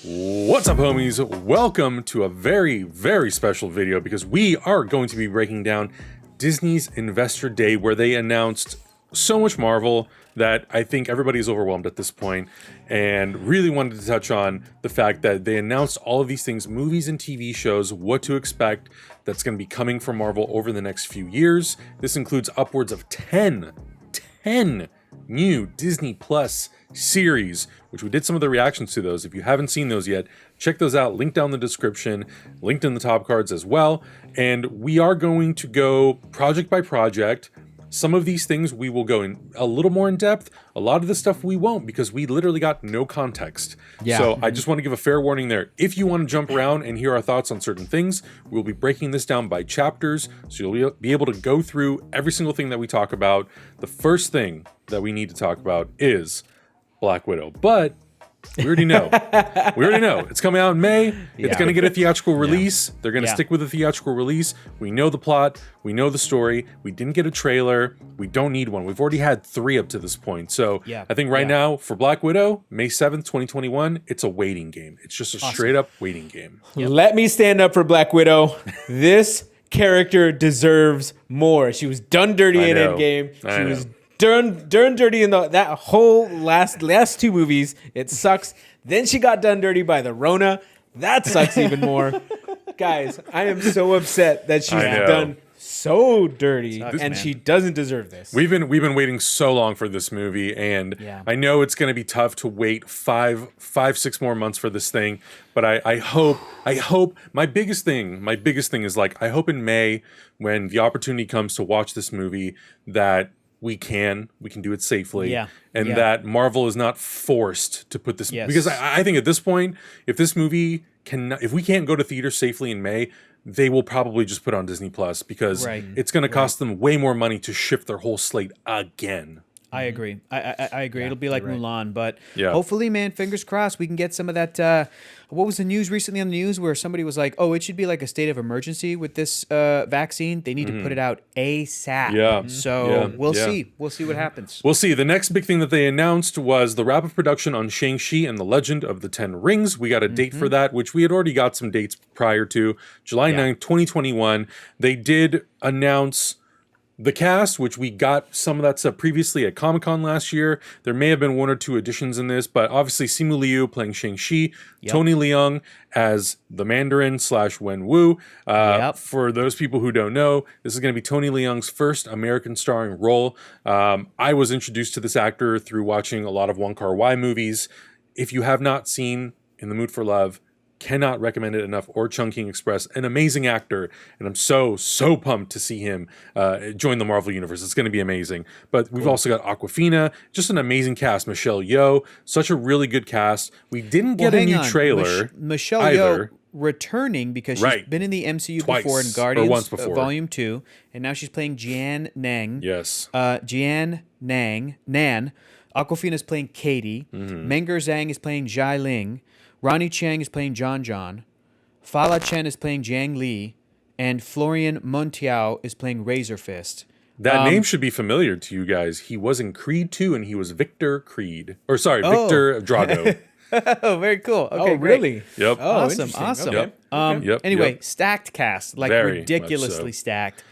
What's up, homies? Welcome to a very, very special video because we are going to be breaking down Disney's Investor Day, where they announced so much Marvel that I think everybody's overwhelmed at this point, and really wanted to touch on the fact that they announced all of these things, movies and TV shows, what to expect that's going to be coming from Marvel over the next few years. This includes upwards of 10 new Disney Plus series, which we did some of the reactions to those. If you haven't seen those yet, check those out. Link down in the description, linked in the top cards as well. And we are going to go project by project. Some of these things we will go in a little more in depth. A lot of the stuff we won't, because we literally got no context. Yeah. So I just want to give a fair warning there. If you want to jump around and hear our thoughts on certain things, we'll be breaking this down by chapters. So you'll be able to go through every single thing that we talk about. The first thing that we need to talk about is Black Widow. But we already know. It's coming out in May. It's going to get a theatrical release. They're going to stick with the theatrical release. We know the plot. We know the story. We didn't get a trailer. We don't need one. We've already had 3 up to this point. So I think right now for Black Widow, May 7th, 2021, it's a waiting game. It's just a straight up waiting game. Let me stand up for Black Widow. This character deserves more. She was done dirty in Endgame. She was done dirty in that whole last 2 movies. It sucks. Then she got done dirty by the Rona. That sucks even more. Guys, I am so upset that she's done so dirty, she doesn't deserve this. We've been waiting so long for this movie, and I know it's going to be tough to wait 6 more months for this thing. But I hope my biggest thing is, like, I hope in May, when the opportunity comes to watch this movie, that we can do it safely, and that Marvel is not forced to put this, because I think at this point, if we can't go to theaters safely in May, they will probably just put on Disney Plus, because it's going to cost them way more money to shift their whole slate again. I agree. I agree. It'll be like Mulan, but hopefully, man, fingers crossed, we can get some of that. What was the news recently on the news where somebody was like, "Oh, it should be like a state of emergency with this vaccine. They need to put it out ASAP." Yeah. So we'll see. We'll see what happens. We'll see. The next big thing that they announced was the wrap of production on Shang-Chi and the Legend of the Ten Rings. We got a date for that, which we had already got some dates prior to. July 9th, 2021. They did announce the cast, which we got some of that stuff previously at Comic-Con last year. There may have been 1 or 2 additions in this, but obviously Simu Liu playing Shang-Chi, Tony Leung as the Mandarin / Wen Wu. For those people who don't know, this is going to be Tony Leung's first American starring role. I was introduced to this actor through watching a lot of Wong Kar-wai movies. If you have not seen In the Mood for Love, cannot recommend it enough, or Chungking Express, an amazing actor, and I'm so pumped to see him join the Marvel Universe. It's going to be amazing. But we've also got Awkwafina, just an amazing cast. Michelle Yeoh, such a really good cast. We didn't get a new trailer. Michelle Yeoh returning, because she's been in the MCU before in Guardians Volume 2, and now she's playing Jian Nang. Yes. Jian Nan. Awkwafina's playing Katie. Menger Zhang is playing Zhai Ling. Ronnie Chiang is playing John. Fala Chen is playing Jiang Li. And Florian Montiao is playing Razor Fist. That name should be familiar to you guys. He was in Creed 2, and he was Victor Victor Drago. Oh, very cool. Okay, really? Yep. Oh, awesome. Okay. Anyway, stacked cast, like very ridiculously stacked.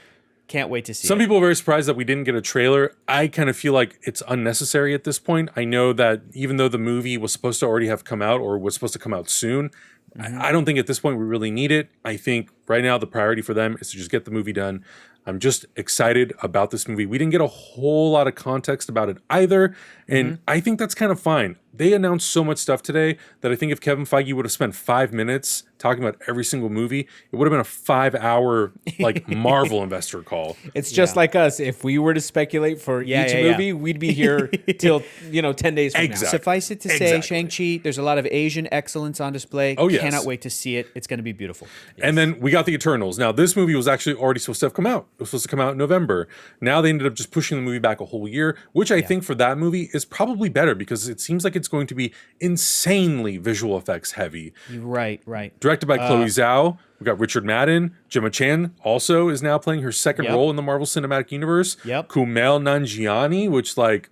Can't wait to see Some people are very surprised that we didn't get a trailer. I kind of feel like it's unnecessary at this point. I know that even though the movie was supposed to already have come out, or was supposed to come out soon, I don't think at this point we really need it. I think right now the priority for them is to just get the movie done. I'm just excited about this movie. We didn't get a whole lot of context about it either, and I think that's kind of fine. They announced so much stuff today that I think if Kevin Feige would have spent 5 minutes talking about every single movie, it would have been a 5-hour like Marvel investor call. It's just like us. If we were to speculate for each movie, we'd be here till 10 days from now. Suffice it to say, Shang-Chi, there's a lot of Asian excellence on display. Oh, yes. Cannot wait to see it. It's going to be beautiful. Yes. And then we got the Eternals. Now, this movie was actually already supposed to have come out. It was supposed to come out in November. Now they ended up just pushing the movie back a whole year, which I think for that movie is probably better, because it seems like it's going to be insanely visual effects heavy. Right. Directed by Chloe Zhao. We got Richard Madden. Gemma Chan also is now playing her second role in the Marvel Cinematic Universe. Kumail Nanjiani, which, like,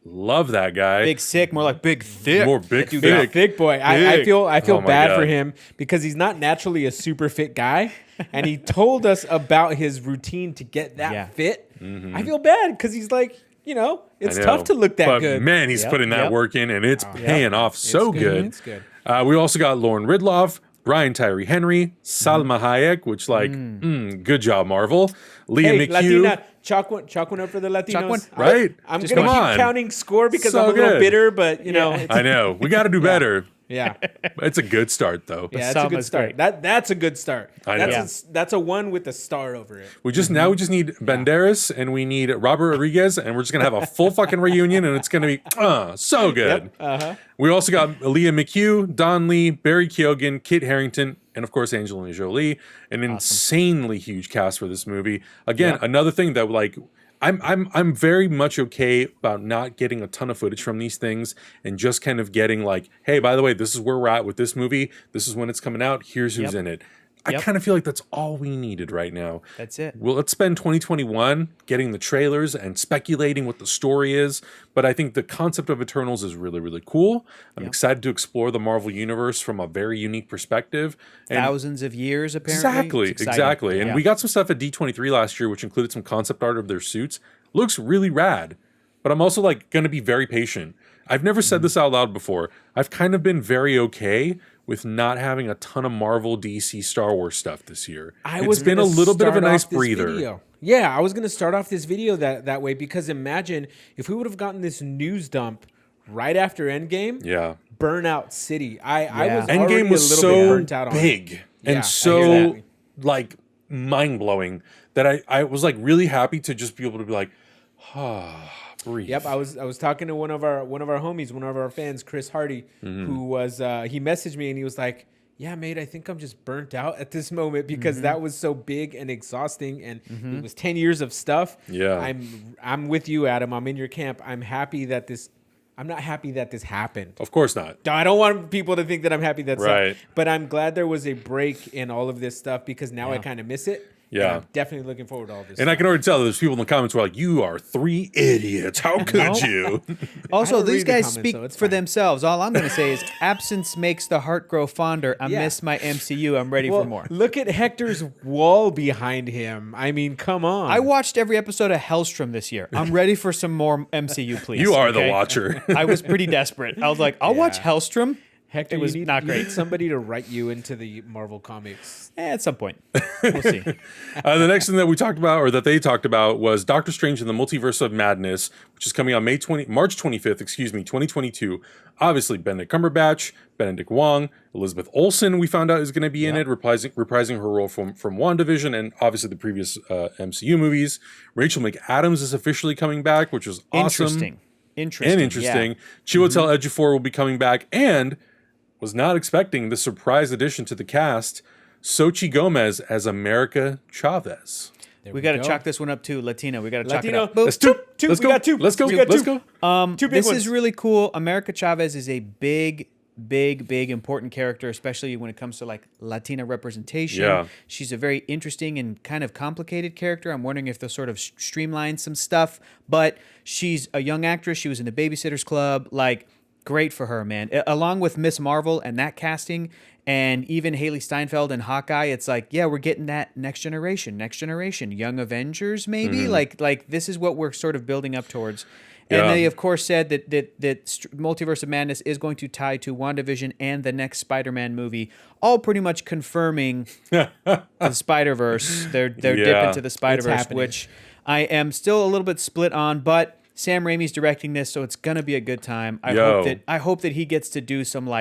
Love that guy. Big sick, more like big thick. More big Dude, thick. thick boy. I feel Oh my bad God. for him because he's not naturally a super fit guy, and he told us about his routine to get that fit. I feel bad because he's like, it's tough to look that but good. Man, he's putting that work in, and it's paying off so good. It's good. We also got Lauren Ridloff, Brian Tyree Henry, Salma Hayek, which good job, Marvel. Leah Hey, McHugh. Latina, chalk one up for the Latinos. Chalk one. Right? I'm Just going to come keep on. counting score because So I'm a little good. bitter, but, it's, I know. We got to do better. yeah. It's a good start, though. Yeah, that's a good Salma's start. great. That's a good start. I know. That's a one with a star over it. Now we just need Banderas and we need Robert Rodriguez, and we're just gonna have a full fucking reunion, and it's gonna be so good. We also got Leah McHugh, Don Lee, Barry Keoghan, Kit Harington, and of course Angelina Jolie. An insanely huge cast for this movie. Again, another thing that I'm very much okay about not getting a ton of footage from these things and just kind of getting like, hey, by the way, this is where we're at with this movie. This is when it's coming out. Here's who's in it. I kind of feel like that's all we needed right now. That's it. Well, let's spend 2021 getting the trailers and speculating what the story is. But I think the concept of Eternals is really, really cool. I'm excited to explore the Marvel Universe from a very unique perspective. And Thousands of years, apparently. Exactly. And we got some stuff at D23 last year, which included some concept art of their suits. Looks really rad. But I'm also going to be very patient. I've never said this out loud before. I've kind of been very okay with not having a ton of Marvel, DC, Star Wars stuff this year. It's been a little bit of a nice breather. Yeah, I was going to start off this video that way because imagine if we would have gotten this news dump right after Endgame. Yeah. Burnout City. I was Endgame was a little so bit burnt out on big it. and so mind-blowing that I was really happy to just be able to be like, breathe. Yep, I was talking to one of our homies, one of our fans, Chris Hardy, who was he messaged me and he was like, "Yeah, mate, I think I'm just burnt out at this moment because that was so big and exhausting, and it was 10 years of stuff." Yeah, I'm with you, Adam. I'm in your camp. I'm not happy that this happened. Of course not. I don't want people to think that I'm happy that right. But I'm glad there was a break in all of this stuff because now I kind of miss it. Yeah. I'm definitely looking forward to all this. And I can already tell there's people in the comments who are like, "You are 3 idiots. How could you?" Also, don't these read the guys comments, speak so it's for fine. themselves. All I'm going to say is absence makes the heart grow fonder. I miss my MCU. I'm ready for more. Look at Hector's wall behind him. I mean, come on. I watched every episode of Hellstrom this year. I'm ready for some more MCU, please. You are the watcher. I was pretty desperate. I was like, I'll watch Hellstrom. Hector, It was not you great. need somebody to write you into the Marvel comics. At some point. We'll see. The next thing that we talked about, or that they talked about, was Doctor Strange in the Multiverse of Madness, which is coming on March 25th, 2022. Obviously, Benedict Cumberbatch, Benedict Wong, Elizabeth Olsen, we found out is going to be in it, reprising her role from WandaVision and obviously the previous MCU movies. Rachel McAdams is officially coming back, which is awesome. Interesting. Yeah. Chiwetel Ejiofor will be coming back, and was not expecting the surprise addition to the cast, Xochitl Gomez as America Chavez. We got to chalk this one up too, Latino. We got to chalk it up. Let's two. Let's go. Let's go. We got Let's two. go. Two big This ones. is really cool. America Chavez is a big, important character, especially when it comes to Latina representation. Yeah. She's a very interesting and kind of complicated character. I'm wondering if they'll sort of streamline some stuff, but she's a young actress. She was in the Babysitters Club. Great for her, man. Along with Miss Marvel and that casting, and even Haley Steinfeld and Hawkeye, it's we're getting that next generation, Young Avengers, maybe. Like this is what we're sort of building up towards. And they, of course, said that Multiverse of Madness is going to tie to WandaVision and the next Spider-Man movie, all pretty much confirming the Spider-Verse. They're dipping into the Spider-Verse, which I am still a little bit split on, but Sam Raimi's directing this, so it's gonna be a good time. I hope that he gets to do some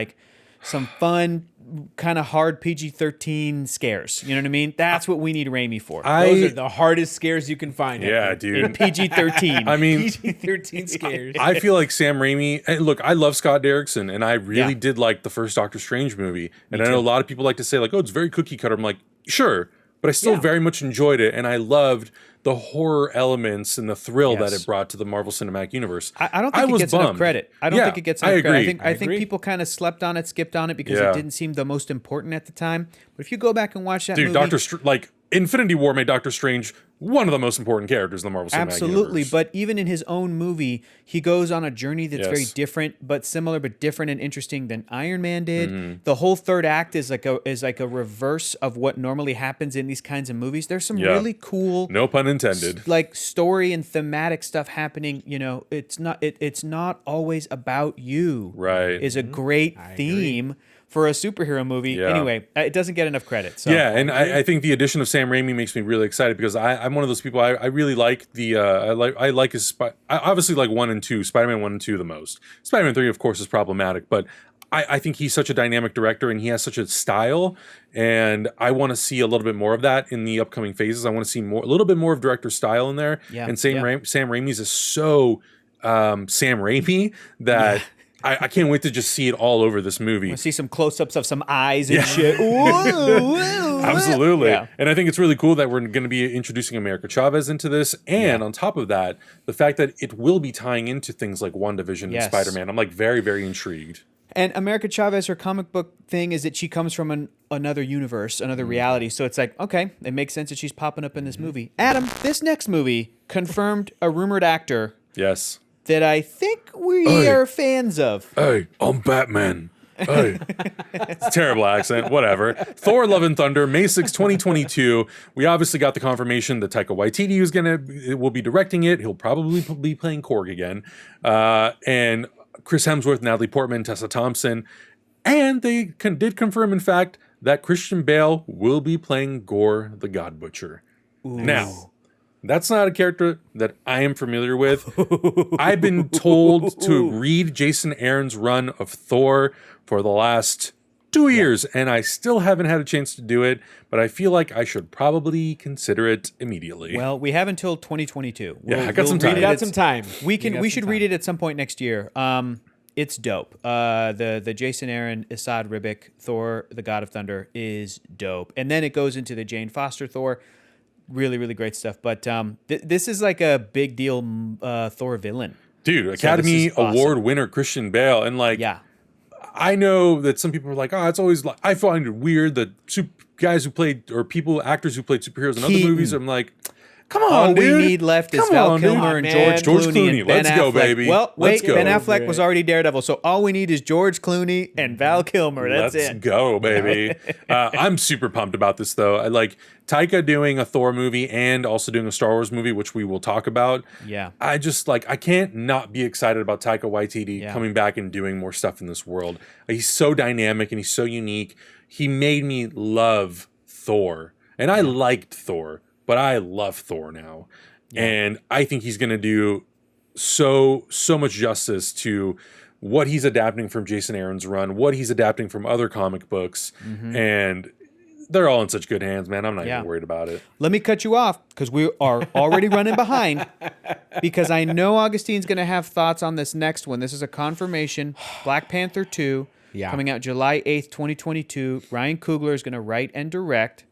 fun, kind of hard PG-13 scares. You know what I mean? That's what we need Raimi for. Those are the hardest scares you can find. Yeah, Hector. dude. In PG-13. I mean, PG-13 scares. I feel like Sam Raimi. And look, I love Scott Derrickson, and I really did like the first Doctor Strange movie. And I know a lot of people like to say oh, it's very cookie cutter. I'm like, sure, but I still very much enjoyed it, and I loved the horror elements and the thrill that it brought to the Marvel Cinematic Universe. I don't think it gets enough credit. I don't think it gets enough credit. I think people kind of slept on it, skipped on it because it didn't seem the most important at the time. But if you go back and watch that movie, Infinity War made Doctor Strange one of the most important characters in the Marvel Cinematic Absolutely, Universe. but even in his own movie, he goes on a journey that's very Yes. different, but similar, but different and interesting than Iron Man did. Mm-hmm. The whole third act is like a reverse of what normally happens in these kinds of movies. There's some really cool, no pun intended, like story and thematic stuff happening. You know, it's not always about you. Right. Is a great theme for a superhero movie. Yeah. Anyway, it doesn't get enough credit. So. Yeah, and I think the addition of Sam Raimi makes me really excited because I'm one of those people. I really like the I like his I obviously like 1 and 2, Spider-Man 1 and 2 the most. Spider-Man 3, of course, is problematic, but I think he's such a dynamic director and he has such a style, and I want to see a little bit more of that in the upcoming phases. I want to see a little bit more of director style in there. Yeah, and Sam Raimi's is so Sam Raimi that. I can't wait to just see it all over this movie. I see some close-ups of some eyes and shit. Whoa. Absolutely. Yeah. And I think it's really cool that we're going to be introducing America Chavez into this. And on top of that, the fact that it will be tying into things like WandaVision and Spider-Man. I'm like very, very intrigued. And America Chavez, her comic book thing is that she comes from another universe, another reality. So it's like, okay, it makes sense that she's popping up in this movie. Adam, this next movie confirmed a rumored actor. Yes. That I think we are fans of. Hey, I'm Batman. Hey. It's a terrible accent. Whatever. Thor: Love and Thunder, May 6, 2022. We obviously got the confirmation that Taika Waititi will be directing it. He'll probably be playing Korg again. And Chris Hemsworth, Natalie Portman, Tessa Thompson. And they did confirm, in fact, that Christian Bale will be playing Gore the God Butcher. Ooh. Now, that's not a character that I am familiar with. I've been told to read Jason Aaron's run of Thor for the last 2 years, and I still haven't had a chance to do it, but I feel like I should probably consider it immediately. Well, we have until 2022. I got some time. We got some time. We should read it at some point next year. It's dope. The Jason Aaron, Asad Ribic, Thor, the God of Thunder is dope. And then it goes into the Jane Foster Thor. Really, really great stuff. But this is like a big deal Thor villain. Dude, Academy Award winner Christian Bale. And like, I know that some people are like, oh, it's always like, I find it weird that guys who played, or actors who played superheroes in other movies, I'm like, come on, all dude. we need left is Val Kilmer and George Clooney and Ben Let's go, Affleck. baby. Well, wait, Let's go. Ben Affleck was already Daredevil, so all we need is George Clooney and Val Kilmer. That's Let's it. go, baby. I'm super pumped about this, though. I like Taika doing a Thor movie and also doing a Star Wars movie, which we will talk about. Yeah. I just I can't not be excited about Taika Waititi coming back and doing more stuff in this world. He's so dynamic and he's so unique. He made me love Thor. And I liked Thor, but I love Thor now. Yeah. And I think he's going to do so much justice to what he's adapting from Jason Aaron's run, what he's adapting from other comic books. And they're all in such good hands, man. I'm not even worried about it. Let me cut you off because we are already running behind because I know Augustine's going to have thoughts on this next one. This is a confirmation. Black Panther II coming out July 8th, 2022. Ryan Coogler is going to write and direct.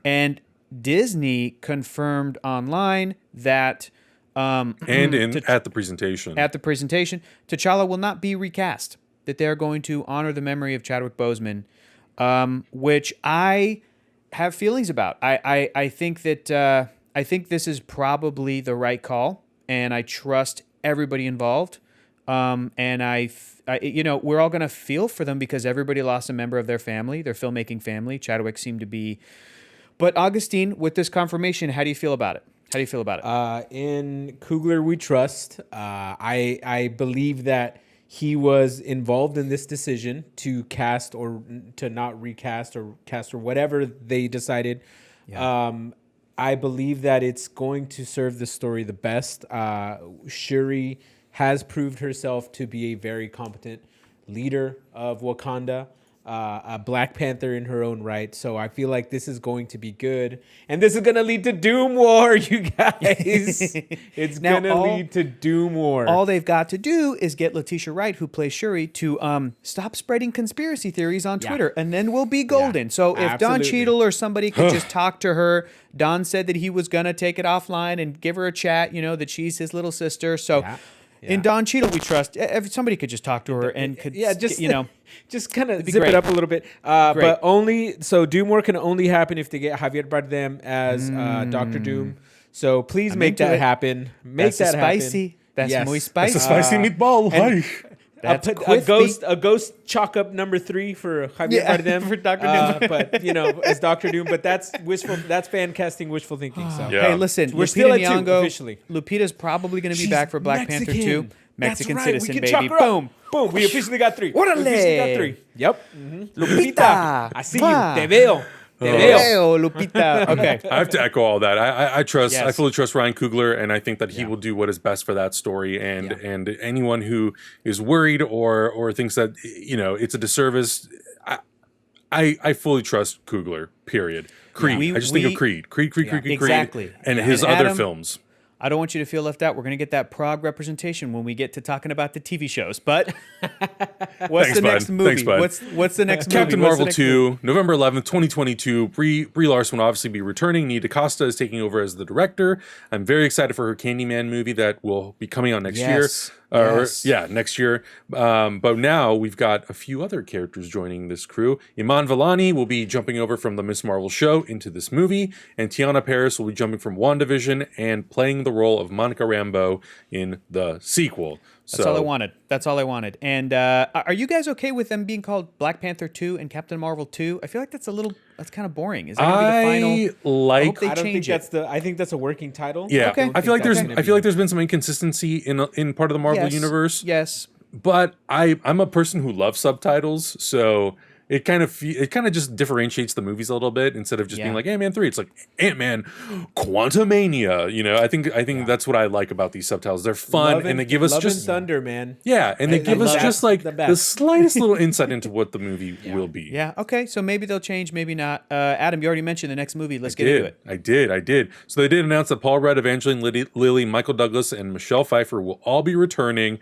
And Disney confirmed online that at the presentation. T'Challa will not be recast. That they're going to honor the memory of Chadwick Boseman, which I have feelings about. I think that I think this is probably the right call, and I trust everybody involved. And we're all gonna feel for them because everybody lost a member of their family, their filmmaking family. Chadwick seemed to be. But Augustine, with this confirmation, how do you feel about it? In Coogler, we trust. I believe that he was involved in this decision to cast or to not recast or cast or whatever they decided. Yeah. I believe that it's going to serve the story the best. Shuri has proved herself to be a very competent leader of Wakanda. A Black Panther in her own right. So I feel like this is going to be good. And this is going to lead to Doom War, you guys. It's going to lead to Doom War. All they've got to do is get Letitia Wright, who plays Shuri, to stop spreading conspiracy theories on Twitter, and then we'll be golden. Yeah, so if Don Cheadle or somebody could just talk to her. Don said that he was going to take it offline and give her a chat, that she's his little sister. So... Yeah. In Don Cheadle, we trust. If somebody could just talk to her and could, just kind of zip it up a little bit. But Doom War can only happen if they get Javier Bardem as Dr. Doom. So please make that happen. Make that spicy. Happen. That's muy spicy. That's a spicy meatball. Hi. That's a ghost chalk up number 3 for Javier Bardem for Dr. Doom. but as Dr. Doom. But that's fan casting, wishful thinking. So Hey, listen, we're Lupita still at 2 Nyong'o, officially. Lupita's probably going to be back for Black Panther 2. Mexican That's right. citizen, we can baby. chalk her up. Boom. Boom. We officially got 3. Órale. We officially got 3. Yep. Lupita. I see you. Te veo. Lupita. Okay. I have to echo all that. I trust. Yes. I fully trust Ryan Coogler, and I think that he will do what is best for that story. And anyone who is worried or thinks that it's a disservice, I fully trust Coogler. Period. Creed. I just think of Creed. Creed. Exactly. And his And other Adam, films. I don't want you to feel left out. We're going to get that Prague representation when we get to talking about the TV shows. But what's the next movie? What's the next movie? Captain Marvel 2, November 11th, 2022. Brie Larson will obviously be returning. Nia DaCosta is taking over as the director. I'm very excited for her Candyman movie that will be coming out next year. Next year. But now we've got a few other characters joining this crew. Iman Vellani will be jumping over from the Miss Marvel show into this movie, and Tiana Paris will be jumping from WandaVision and playing the role of Monica Rambeau in the sequel. That's all I wanted. And are you guys okay with them being called Black Panther 2 and Captain Marvel 2? I feel like that's kind of boring. Is that going to be the final? I hope they change it. I think that's a working title. Yeah. Okay. I feel like there's been some inconsistency in part of the Marvel universe. Yes. But I'm a person who loves subtitles, so it kind of just differentiates the movies a little bit instead of just being like Ant-Man 3. It's like Ant-Man Quantumania. I think that's what I like about these subtitles. They're fun and they give us just thunder, man. Yeah, and they give us just like the slightest little insight into what the movie will be. Yeah. Okay. So maybe they'll change, maybe not. Adam, you already mentioned the next movie. Let's get into it. I did. So they did announce that Paul Rudd, Evangeline Lilly, Michael Douglas, and Michelle Pfeiffer will all be returning.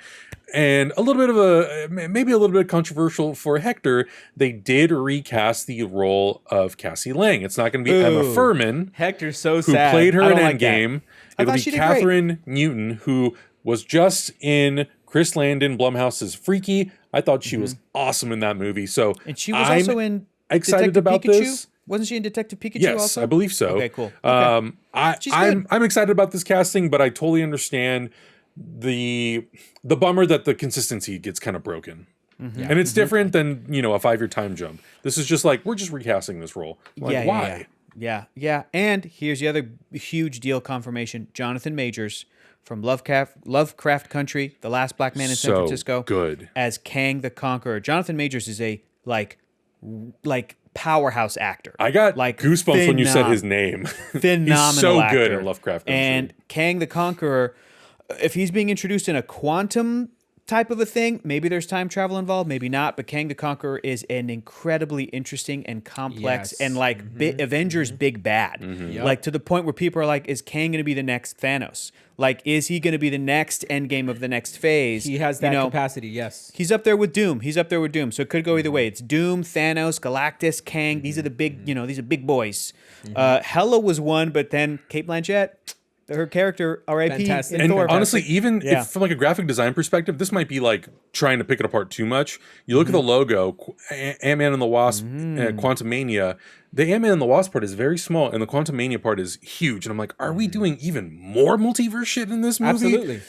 And a little bit controversial for Hector, they did recast the role of Cassie Lang. It's not going to be Emma Furman. Hector's so who sad. played her in Endgame. It'll be she did Catherine Newton, who was just in Chris Landon Blumhouse's Freaky. I thought she was awesome in that movie. So and she was also in excited Detective about Pikachu? this. Wasn't she in Detective Pikachu Yes, also? I believe so. Okay, cool. Okay. I'm excited about this casting, but I totally understand the bummer that the consistency gets kind of broken. And it's different than, a 5-year time jump. This is just like, we're just recasting this role. Why? Yeah. And here's the other huge deal confirmation. Jonathan Majors from Lovecraft Country, The Last Black Man in San Francisco. Good. As Kang the Conqueror. Jonathan Majors is a powerhouse actor. I got goosebumps when you said his name. Phenomenal He's so actor. good in Lovecraft Country. And Kang the Conqueror, if he's being introduced in a quantum type of a thing, maybe there's time travel involved, maybe not, but Kang the Conqueror is an incredibly interesting and complex and Avengers big bad. Like to the point where people are like, is Kang going to be the next Thanos? Like, is he going to be the next endgame of the next phase? He has that capacity, yes. He's up there with Doom. So it could go either way. It's Doom, Thanos, Galactus, Kang. These are the big, these are big boys. Hela was one, but then Cate Blanchett, her character, R.I.P. in Thor. Honestly, even if from like a graphic design perspective, this might be like trying to pick it apart too much. You look at the logo, Ant-Man and the Wasp, Quantumania. The Ant-Man and the Wasp part is very small, and the Quantumania part is huge. And I'm like, are we doing even more multiverse shit in this movie? Absolutely.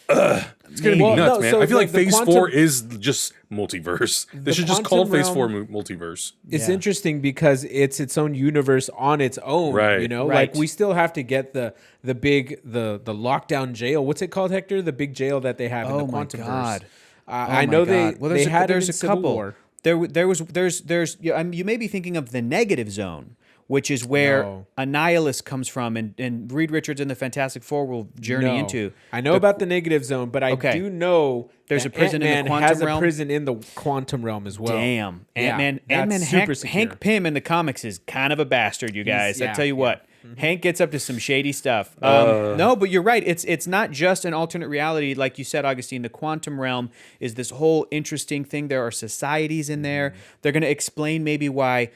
It's gonna be nuts, man. So I feel like Phase 4 is just multiverse. They should just call Phase 4 multiverse. It's interesting because it's its own universe on its own. Right. Like we still have to get the lockdown jail. What's it called, Hector? The big jail that they have in the Quantumverse. God. I know there's a couple. War. There's you may be thinking of the Negative Zone, which is where Annihilus comes from, and Reed Richards and the Fantastic Four will journey into. I know about the Negative Zone, but I do know there's a prison in the quantum has realm. A prison in the quantum realm as well. Damn, Ant-Man, Hank Pym in the comics is kind of a bastard, you guys. I tell you what. Hank gets up to some shady stuff. No, but you're right. It's not just an alternate reality. Like you said, Augustine, the quantum realm is this whole interesting thing. There are societies in there. They're going to explain maybe why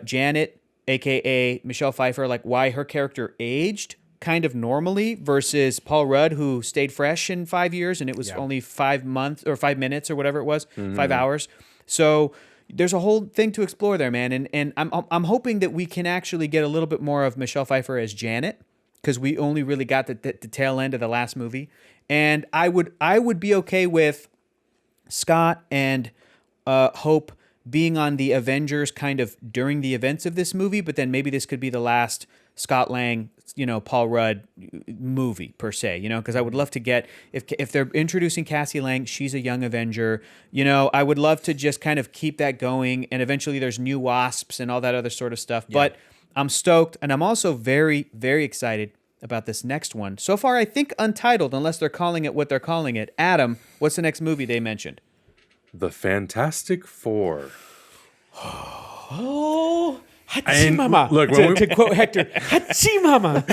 Janet, a.k.a. Michelle Pfeiffer, like why her character aged kind of normally versus Paul Rudd, who stayed fresh in 5 years, and it was only 5 months or 5 minutes or whatever it was, 5 hours. So there's a whole thing to explore there, man. And I'm hoping that we can actually get a little bit more of Michelle Pfeiffer as Janet, because we only really got the tail end of the last movie. And I would be okay with Scott and Hope being on the Avengers kind of during the events of this movie, but then maybe this could be the last Scott Lang, Paul Rudd movie per se, because I would love to get, if they're introducing Cassie Lang, she's a young Avenger, I would love to just kind of keep that going, and eventually there's new Wasps and all that other sort of stuff. Yeah. But I'm stoked, and I'm also very, very excited about this next one. So far, I think untitled, unless they're calling it what they're calling it. Adam, what's the next movie they mentioned? The Fantastic Four. Oh, Hachi Mama. Look, to quote Hector, Hachi Mama.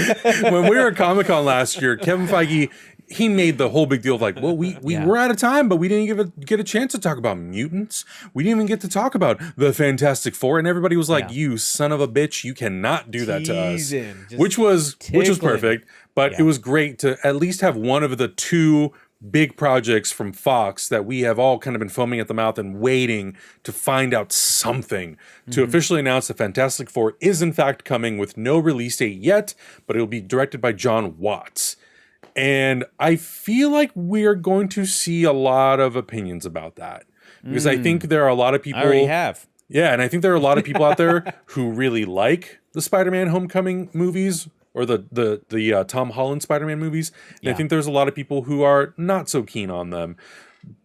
When we were at Comic-Con last year, Kevin Feige, he made the whole big deal of like, well, we were out of time, but we didn't get a chance to talk about mutants. We didn't even get to talk about the Fantastic Four, and everybody was like, "You son of a bitch, you cannot do that to us," which was perfect. But it was great to at least have one of the two big projects from Fox that we have all kind of been foaming at the mouth and waiting to find out something to officially announce the Fantastic Four is in fact coming with no release date yet, but it will be directed by John Watts. And I feel like we're going to see a lot of opinions about that because I think there are a lot of people. I already have. Yeah, and I think there are a lot of people out there who really like the Spider-Man Homecoming movies or the Tom Holland Spider-Man movies. And I think there's a lot of people who are not so keen on them.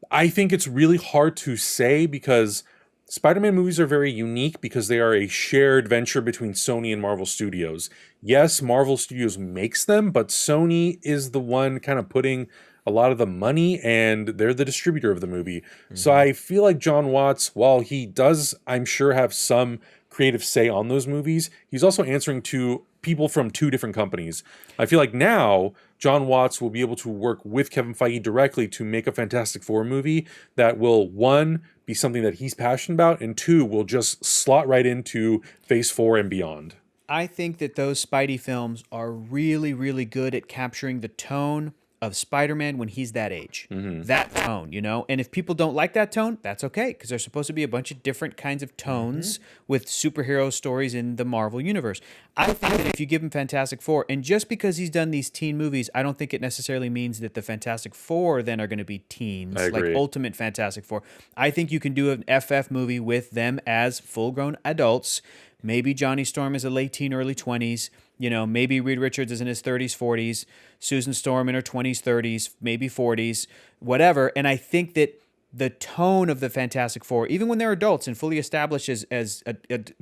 I think it's really hard to say because Spider-Man movies are very unique because they are a shared venture between Sony and Marvel Studios. Yes, Marvel Studios makes them, but Sony is the one kind of putting a lot of the money and they're the distributor of the movie. So I feel like John Watts, while he does, I'm sure, have some creative say on those movies, he's also answering to people from two different companies. I feel like now John Watts will be able to work with Kevin Feige directly to make a Fantastic Four movie that will, one, be something that he's passionate about, and two, will just slot right into Phase 4 and beyond. I think that those Spidey films are really, really good at capturing the tone of Spider-Man when he's that age. That tone, And if people don't like that tone, that's okay, because there's supposed to be a bunch of different kinds of tones with superhero stories in the Marvel universe. I think that if you give him Fantastic Four, and just because he's done these teen movies, I don't think it necessarily means that the Fantastic Four then are going to be teens, like Ultimate Fantastic Four. I think you can do an FF movie with them as full-grown adults. Maybe Johnny Storm is a late teen, early 20s. Maybe Reed Richards is in his 30s, 40s. Susan Storm in her 20s, 30s, maybe 40s, whatever. And I think that the tone of the Fantastic Four, even when they're adults and fully established as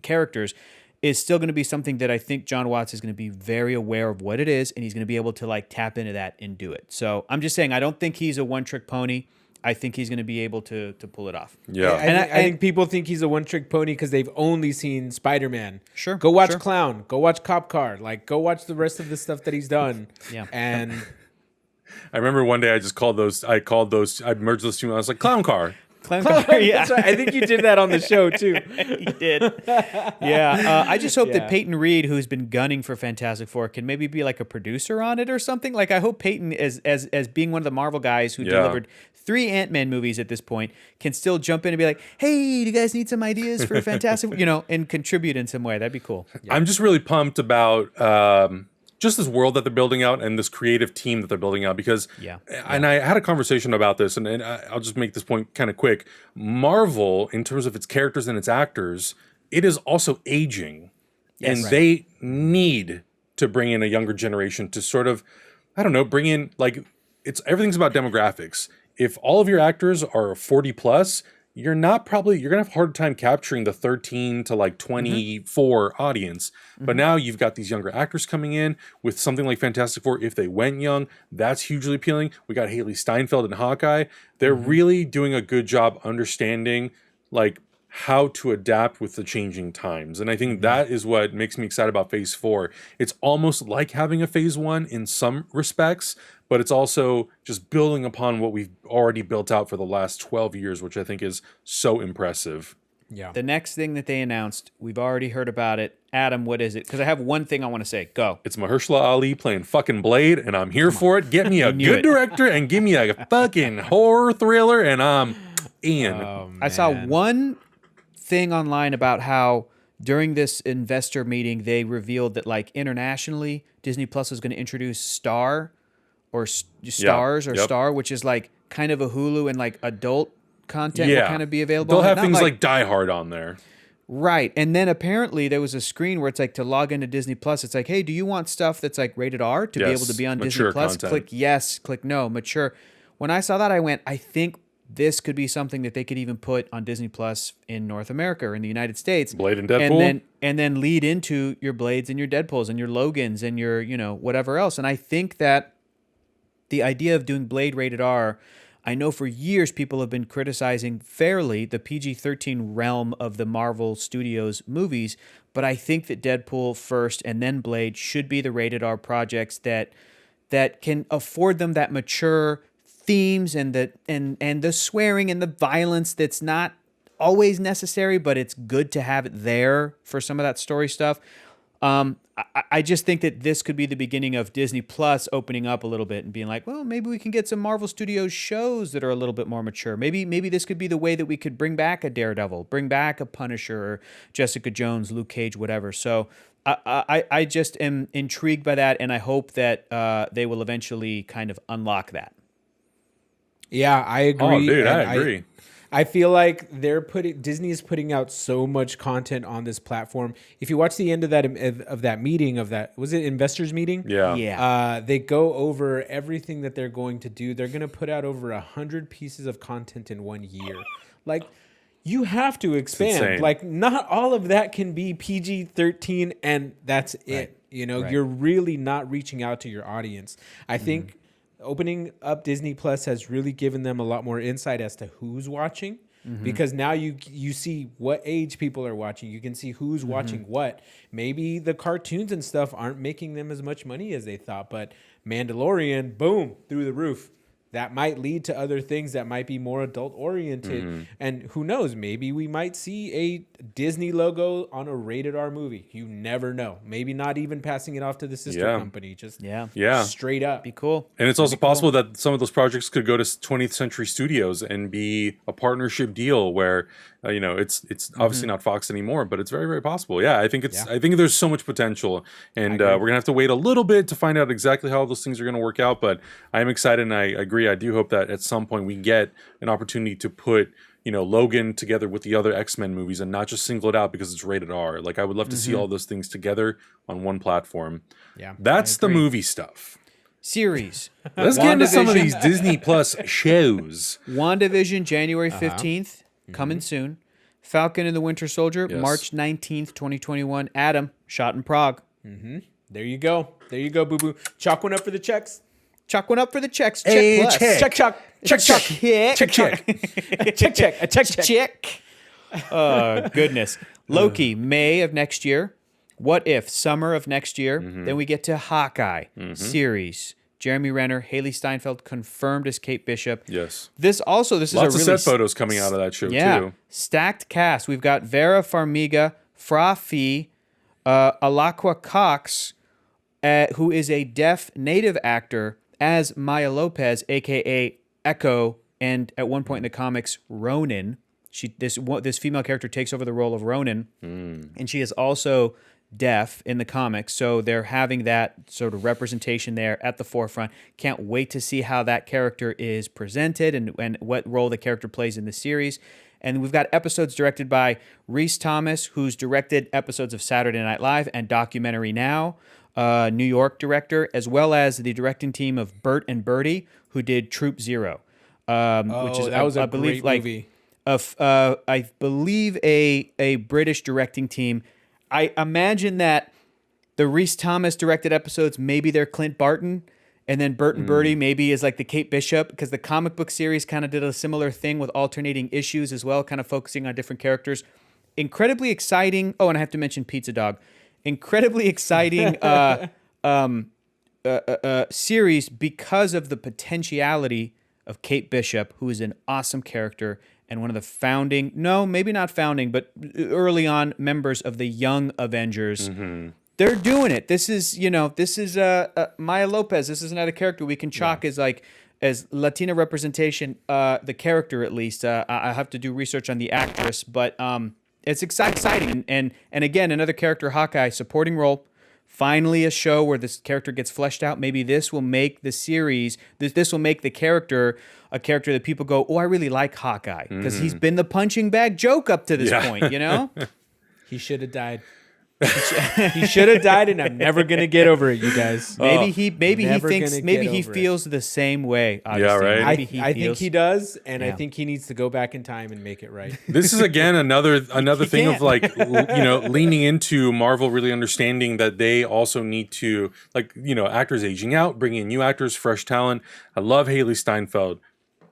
characters, is still going to be something that I think John Watts is going to be very aware of what it is, and he's going to be able to tap into that and do it. So I'm just saying, I don't think he's a one-trick pony. I think he's going to be able to pull it off. Yeah. I think people think he's a one-trick pony because they've only seen Spider-Man. Sure. Go watch Clown. Go watch Cop Car. Go watch the rest of the stuff that he's done. Yeah. And I remember one day I merged those two, and I was like, Clown Car. Clown Car, yeah. That's right. I think you did that on the show, too. He did. Yeah. I just hope that Peyton Reed, who's been gunning for Fantastic Four, can maybe be like a producer on it or something. I hope Peyton, as being one of the Marvel guys who delivered 3 Ant-Man movies at this point, can still jump in and be like, hey, do you guys need some ideas for Fantastic, and contribute in some way. That'd be cool. Yeah. I'm just really pumped about just this world that they're building out and this creative team that they're building out because, and I had a conversation about this, and I'll just make this point kind of quick. Marvel, in terms of its characters and its actors, it is also aging, and they need to bring in a younger generation to sort of, bring in, everything's about demographics. If all of your actors are 40 plus, you're gonna have a hard time capturing the 13 to 24 audience. But now you've got these younger actors coming in with something like Fantastic Four. If they went young, that's hugely appealing. We got Haley Steinfeld and Hawkeye. They're really doing a good job understanding how to adapt with the changing times. And I think that is what makes me excited about Phase 4. It's almost like having a Phase 1 in some respects, but it's also just building upon what we've already built out for the last 12 years, which I think is so impressive. Yeah. The next thing that they announced, we've already heard about it. Adam, what is it? Because I have one thing I want to say. Go. It's Mahershala Ali playing fucking Blade, and I'm here for it. Get me a good director and give me a fucking horror thriller, and I'm in. I saw one thing online about how during this investor meeting, they revealed that like internationally, Disney Plus was going to introduce Star, which is like kind of a Hulu and like adult content will kind of be available. They'll have things like Die Hard on there. Right. And then apparently there was a screen where it's like to log into Disney Plus, it's like, hey, do you want stuff that's like rated R to be able to be on Disney Plus? Content. Click yes, click no, mature. When I saw that, I went, I think this could be something that they could even put on Disney Plus in North America or in the United States. Blade and Deadpool. And then lead into your Blades and your Deadpools and your Logans and your, whatever else. And I think that the idea of doing Blade rated R, I know for years people have been criticizing fairly the PG-13 realm of the Marvel Studios movies, but I think that Deadpool first and then Blade should be the rated R projects that can afford them that mature themes and the swearing and the violence that's not always necessary, but it's good to have it there for some of that story stuff. I just think that this could be the beginning of Disney Plus opening up a little bit and being like, well, maybe we can get some Marvel Studios shows that are a little bit more mature. Maybe this could be the way that we could bring back a Daredevil, bring back a Punisher, or Jessica Jones, Luke Cage, whatever. So I just am intrigued by that, and I hope that they will eventually kind of unlock that. Yeah, I agree. Oh, dude, I agree. I feel like Disney is putting out so much content on this platform. If you watch the end of that meeting, was it investors meeting? Yeah. They go over everything that they're going to do. They're going to put out over 100 pieces of content in 1 year. Like, you have to expand. Like, not all of that can be PG-13 and that's it. Right. You're really not reaching out to your audience. I think opening up Disney Plus has really given them a lot more insight as to who's watching, because now you see what age people are watching. You can see who's watching what. Maybe the cartoons and stuff aren't making them as much money as they thought, but Mandalorian, boom, through the roof. That might lead to other things that might be more adult oriented. And who knows, maybe we might see a Disney logo on a rated R movie. You never know. Maybe not even passing it off to the sister company. Just straight up. Be cool. And it's also possible that some of those projects could go to 20th Century Studios and be a partnership deal where it's obviously not Fox anymore, but it's very, very possible. Yeah, I think I think there's so much potential, and we're gonna have to wait a little bit to find out exactly how those things are gonna work out. But I am excited, and I agree. I do hope that at some point we get an opportunity to put Logan together with the other X-Men movies and not just single it out because it's rated R. Like, I would love to see all those things together on one platform. Yeah, that's the movie stuff. Series. Let's get into some of these Disney Plus shows. WandaVision, January 15th, coming soon. Falcon and the Winter Soldier, March 19th, 2021. Adam, shot in Prague. There you go. There you go, boo-boo. Chalk one up for the checks. Chalk one up for the checks. Check plus. Check. Oh, goodness. Loki, May of next year. What If, summer of next year. Then we get to Hawkeye series. Jeremy Renner, Haley Steinfeld confirmed as Kate Bishop. Yes. This is lots a really of set photos coming out of that show too. Stacked cast. We've got Vera Farmiga, Fra Fee, Alakwa Cox, who is a deaf native actor, as Maya Lopez, aka Echo, and at one point in the comics, Ronin. This female character takes over the role of Ronin, and she is also deaf in the comics, so they're having that sort of representation there at the forefront. Can't wait to see how that character is presented and what role the character plays in the series. And we've got episodes directed by Rhys Thomas, who's directed episodes of Saturday Night Live and Documentary Now, New York director, as well as the directing team of Bert and Bertie, who did Troop Zero, which is that was a great movie. I believe a British directing team. I imagine that the Rhys Thomas directed episodes, maybe they're Clint Barton, and then Bert and Bertie maybe is like the Kate Bishop, because the comic book series kind of did a similar thing with alternating issues as well, kind of focusing on different characters. Incredibly exciting. Oh, and I have to mention Pizza Dog. Incredibly exciting series because of the potentiality of Kate Bishop, who is an awesome character and one of the founding, no, maybe not founding, but early on members of the Young Avengers. They're doing it. This is Maya Lopez. This is not a character we can chalk as Latina representation, the character at least. I have to do research on the actress, but It's exciting. And again, another character, Hawkeye, supporting role. Finally, a show where this character gets fleshed out. Maybe this will make the series, this will make the character a character that people go, oh, I really like Hawkeye. Because he's been the punching bag joke up to this point, you know? He should have died. He should have died, and I'm never gonna get over it, you guys. Maybe he feels the same way. Augustine. Yeah, right. I think he does, and I think he needs to go back in time and make it right. This is again another thing of like leaning into Marvel really understanding that they also need to actors aging out, bringing in new actors, fresh talent. I love Haley Steinfeld.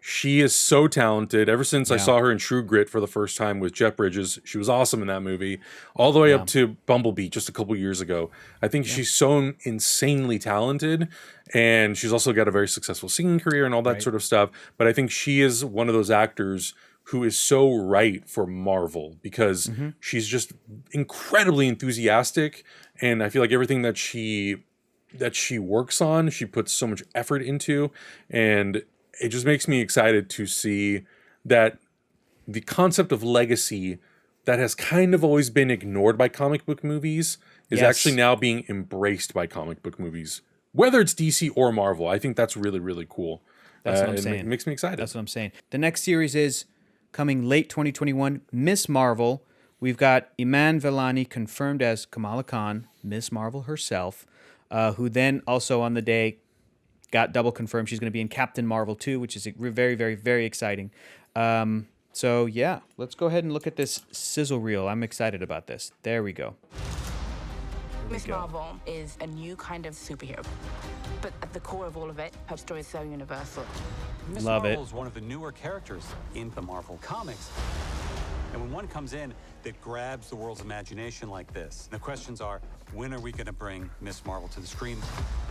She is so talented. Ever since I saw her in True Grit for the first time with Jeff Bridges, she was awesome in that movie. All the way up to Bumblebee just a couple years ago. I think she's so insanely talented, and she's also got a very successful singing career and all that sort of stuff. But I think she is one of those actors who is so right for Marvel because she's just incredibly enthusiastic, and I feel like everything that she works on, she puts so much effort into, and it just makes me excited to see that the concept of legacy that has kind of always been ignored by comic book movies is actually now being embraced by comic book movies, whether it's DC or Marvel. I think that's really, really cool. That's what I'm saying. It makes me excited. That's what I'm saying. The next series is coming late 2021, Miss Marvel. We've got Iman Vellani confirmed as Kamala Khan, Miss Marvel herself, who then also on the day got double confirmed she's going to be in Captain Marvel 2, which is very, very, very exciting. So, yeah, let's go ahead and look at this sizzle reel. I'm excited about this. There we go. Miss Marvel is a new kind of superhero. But at the core of all of it, her story is so universal. Miss Marvel is one of the newer characters in the Marvel comics. And when one comes in that grabs the world's imagination like this, the questions are, when are we going to bring Miss Marvel to the screen?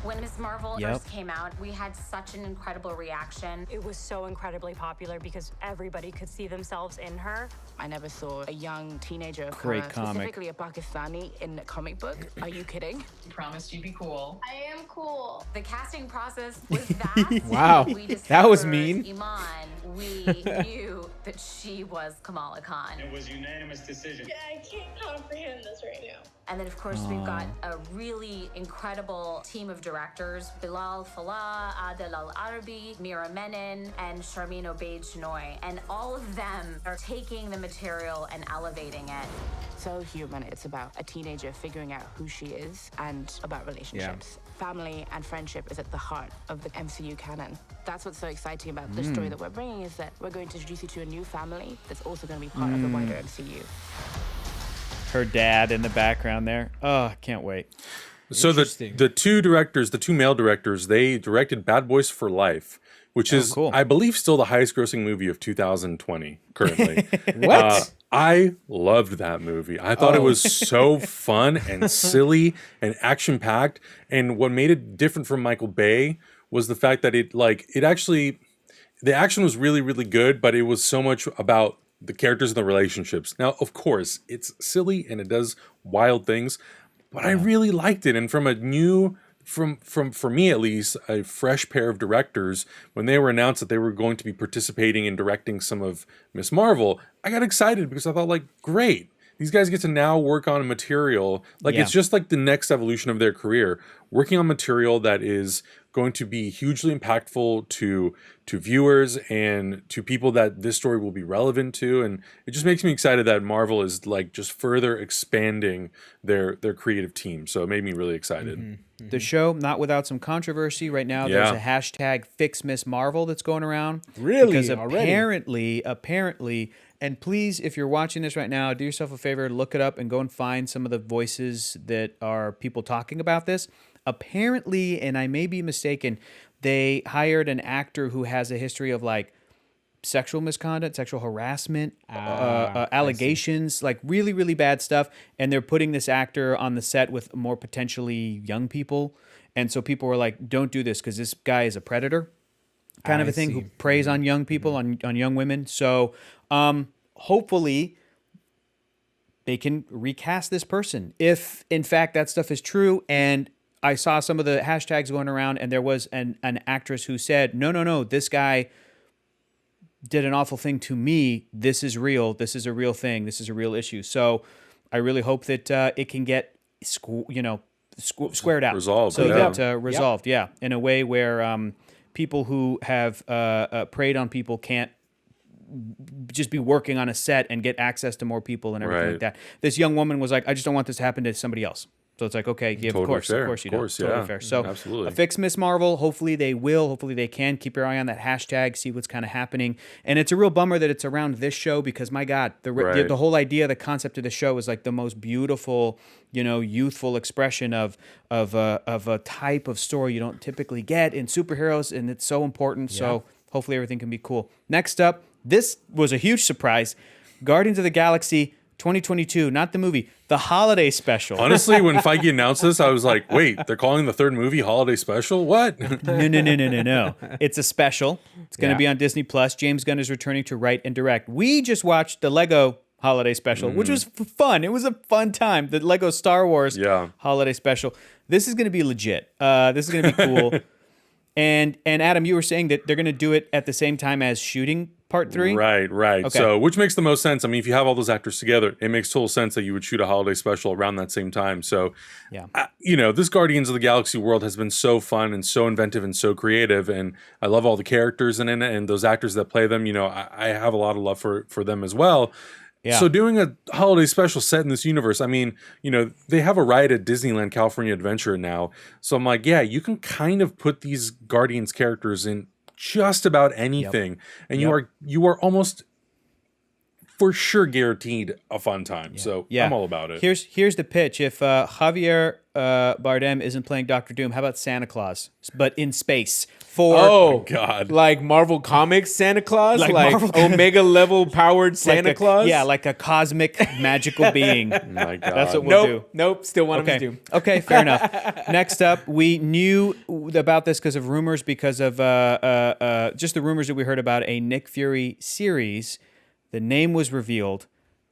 When Miss Marvel first came out, we had such an incredible reaction. It was so incredibly popular because everybody could see themselves in her. I never saw a young teenager of Great color, comic. specifically a Pakistani, in a comic book. Are you kidding? You promised you'd be cool. I am cool. The casting process was vast. Wow, that was mean. Iman, we knew that she was Kamala Khan. It was unanimous decision. Yeah, I can't comprehend this right now. And then, of course, we've got a really incredible team of directors. Bilal Fallah, Adel Al-Arabi, Mira Menon, and Sharmeen Obaid-Chinoy. And all of them are taking the material and elevating it. So human. It's about a teenager figuring out who she is and about relationships. Family and friendship is at the heart of the MCU canon. That's what's so exciting about the story that we're bringing, is that we're going to introduce you to a new family that's also going to be part of the wider MCU. Her dad in the background there. Oh, I can't wait. So the two male directors, they directed Bad Boys for Life, which is, cool. I believe, still the highest grossing movie of 2020 currently. What? I loved that movie. I thought it was so fun and silly and action packed. And what made it different from Michael Bay was the fact that the action was really, really good, but it was so much about the characters and the relationships. Now, of course, it's silly and it does wild things, but I really liked it. And from a new, for me at least, a fresh pair of directors, when they were announced that they were going to be participating in directing some of Miss Marvel, I got excited because I thought, great. These guys get to now work on material. It's just like the next evolution of their career, working on material that is going to be hugely impactful to viewers and to people that this story will be relevant to. And it just makes me excited that Marvel is just further expanding their creative team. So it made me really excited. The show, not without some controversy right now. There's a hashtag Fix Miss Marvel that's going around. Really? Because apparently, and please, if you're watching this right now, do yourself a favor, look it up and go and find some of the voices that are people talking about this. Apparently, and I may be mistaken, they hired an actor who has a history of sexual misconduct, sexual harassment, allegations, really, really bad stuff. And they're putting this actor on the set with more potentially young people. And so people were like, don't do this because this guy is a predator kind of a thing who preys on young people, on young women. So hopefully they can recast this person if, in fact, that stuff is true. And I saw some of the hashtags going around, and there was an actress who said, no, this guy did an awful thing to me. This is real. This is a real thing. This is a real issue. So I really hope that it can get, squared out. Resolved. So that resolved, in a way where people who have preyed on people can't just be working on a set and get access to more people and everything like that. This young woman was like, I just don't want this to happen to somebody else. So it's like, okay, yeah, totally of course you don't. Totally fair. So absolutely. Fix Miss Marvel. Hopefully they will. Hopefully they can. Keep your eye on that hashtag. See what's kind of happening. And it's a real bummer that it's around this show because, my God, the whole idea, the concept of the show is like the most beautiful, youthful expression of a type of story you don't typically get in superheroes, and it's so important. Yeah. So hopefully everything can be cool. Next up, this was a huge surprise. Guardians of the Galaxy 2022, not the movie, the holiday special. Honestly, when Feige announced this, I was like, wait, they're calling the third movie holiday special? What? No. It's a special. It's going to be on Disney+. James Gunn is returning to write and direct. We just watched the Lego holiday special, which was fun. It was a fun time. The Lego Star Wars holiday special. This is going to be legit. This is going to be cool. And Adam, you were saying that they're going to do it at the same time as shooting Part 3? Right. Okay. So, which makes the most sense. I mean, if you have all those actors together, it makes total sense that you would shoot a holiday special around that same time. So, this Guardians of the Galaxy world has been so fun and so inventive and so creative. And I love all the characters in it and those actors that play them. I have a lot of love for them as well. Yeah. So doing a holiday special set in this universe, I mean, they have a ride at Disneyland California Adventure now. So I'm like, yeah, you can kind of put these Guardians characters in just about anything. And you are almost for sure guaranteed a fun time. So I'm all about it. Here's the pitch. If Javier Bardem isn't playing Doctor Doom, how about Santa Claus, but in space? Oh God! Like Marvel Comics Santa Claus, like Omega level powered Santa Claus. Yeah, like a cosmic magical being. My God, that's what we'll do. Nope, still want him as Doom. Okay, fair enough. Next up, we knew about this because of rumors, because of just the rumors that we heard about a Nick Fury series. The name was revealed.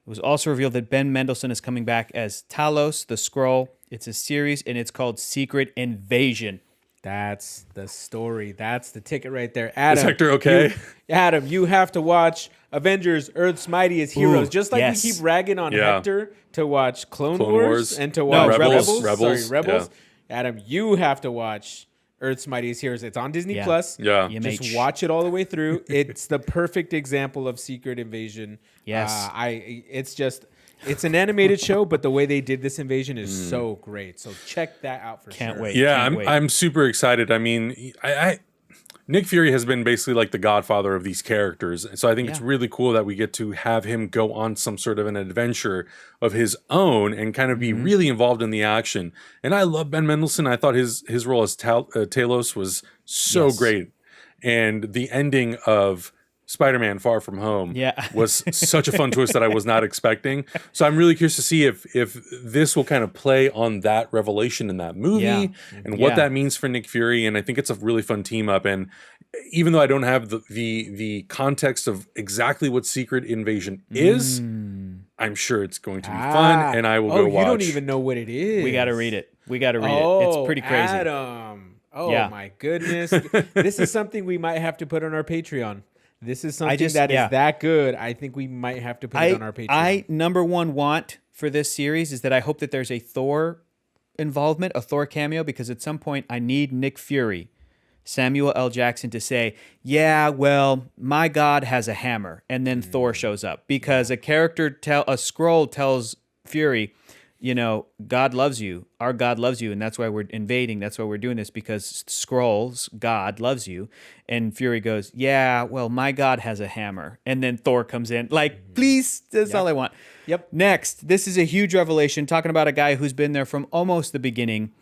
It was also revealed that Ben Mendelsohn is coming back as Talos, the Skrull. It's a series, and it's called Secret Invasion. That's the story. That's the ticket right there. Adam, is Hector okay? Adam, you have to watch Avengers, Earth's Mightiest Heroes. Just like we keep ragging on Hector to watch Clone Wars and to watch Rebels. Yeah. Adam, you have to watch Earth's Mightiest Heroes. It's on Disney Plus. Yeah. Just watch it all the way through. It's the perfect example of Secret Invasion. Yes. It's an animated show, but the way they did this invasion is so great. So check that out for sure. Can't wait. Yeah, I'm super excited. I mean, Nick Fury has been basically like the godfather of these characters. So I think it's really cool that we get to have him go on some sort of an adventure of his own and kind of be really involved in the action. And I love Ben Mendelsohn. I thought his role as Talos was so great. And the ending of Spider-Man Far From Home was such a fun twist that I was not expecting. So I'm really curious to see if this will kind of play on that revelation in that movie and what that means for Nick Fury. And I think it's a really fun team up. And even though I don't have the context of exactly what Secret Invasion is, I'm sure it's going to be fun, and I will go watch. You don't even know what it is. We got to read it. It's pretty crazy. Adam. My goodness. This is something we might have to put on our Patreon. This is something that is that good. I think we might have to put it on our Patreon. I number one want for this series is that I hope that there's a Thor involvement, a Thor cameo, because at some point I need Nick Fury, Samuel L. Jackson, to say, yeah, well, my God has a hammer. And then Thor shows up because a Skrull tells Fury, God loves you. Our God loves you. And that's why we're invading. That's why we're doing this, because Skrull's God loves you. And Fury goes, yeah, well, my God has a hammer. And then Thor comes in. Like, please, that's all I want. Yep. Next, this is a huge revelation, talking about a guy who's been there from almost the beginning.